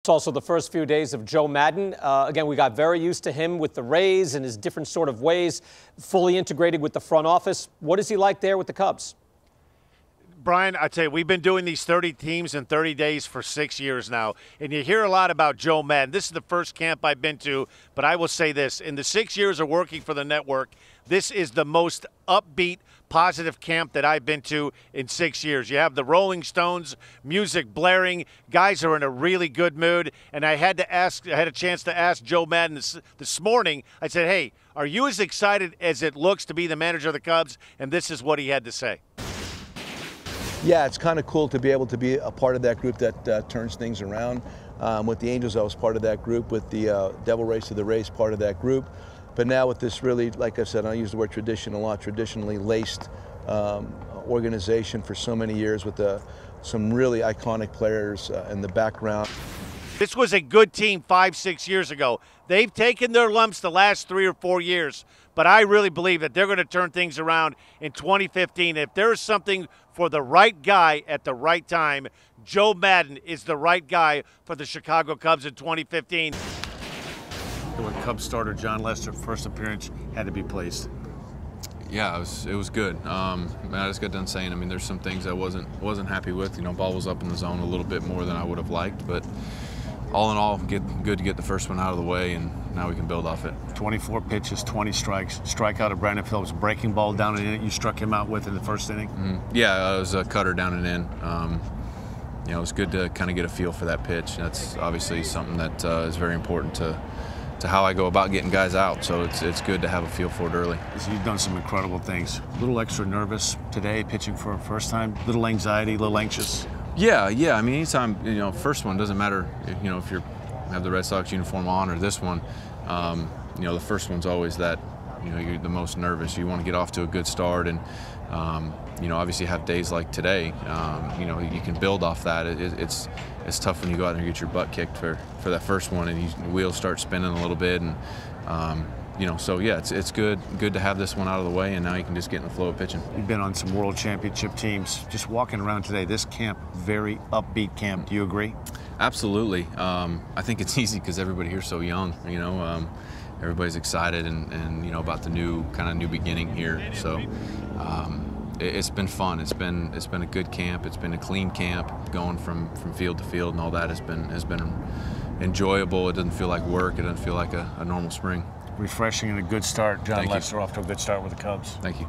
It's also the first few days of Joe Maddon. Again, we got very used to him with the Rays and his different sort of ways, fully integrated with the front office. What is he like there with the Cubs? Brian, I tell you, we've been doing these 30 teams in 30 days for 6 years now, and you hear a lot about Joe Maddon. This is the first camp I've been to, but I will say this. In the 6 years of working for the network, this is the most upbeat, positive camp that I've been to in 6 years. You have the Rolling Stones, music blaring, guys are in a really good mood, and I had a chance to ask Joe Maddon this morning. I said, hey, are you as excited as it looks to be the manager of the Cubs? And this is what he had to say. Yeah, it's kind of cool to be able to be a part of that group that turns things around. With the Angels, I was part of that group. With the Devil Rays to the Rays, part of that group. But now with this really, like I said, I use the word tradition a lot, traditionally laced organization for so many years with some really iconic players in the background. This was a good team 5-6 years ago. They've taken their lumps the last 3 or 4 years, but I really believe that they're going to turn things around in 2015. If there is something for the right guy at the right time, Joe Maddon is the right guy for the Chicago Cubs in 2015. When Cubs starter John Lester first appearance had to be placed. Yeah, it was good. I just got done saying, I mean, there's some things I wasn't happy with. You know, ball was up in the zone a little bit more than I would have liked, but all in all, good to get the first one out of the way, and now we can build off it. 24 pitches, 20 strikes, strikeout of Brandon Phillips, breaking ball down and in. You struck him out with in the first inning. Yeah, it was a cutter down and in. You know, it was good to kind of get a feel for that pitch. That's obviously something that is very important to how I go about getting guys out. So it's good to have a feel for it early. So you've done some incredible things. A little extra nervous today, pitching for a first time. Little anxiety, a little anxious. Yeah. I mean, anytime, you know, first one doesn't matter. You know, if you have the Red Sox uniform on or this one, you know, the first one's always that, you know, you're the most nervous. You want to get off to a good start, and you know, obviously have days like today. You know, you can build off that. It's tough when you go out there and get your butt kicked for that first one, and the wheels start spinning a little bit, and you know, so yeah, it's good to have this one out of the way, and now you can just get in the flow of pitching. You've been on some world championship teams. Just walking around today, this camp, very upbeat camp. Do you agree? Absolutely. I think it's easy because everybody here's so young. You know, everybody's excited and you know, about the new beginning here. So it's been fun. It's been a good camp. It's been a clean camp, going from field to field, and all that has been enjoyable. It doesn't feel like work. It doesn't feel like a normal spring. Refreshing and a good start. John Lester off to a good start with the Cubs. Thank you.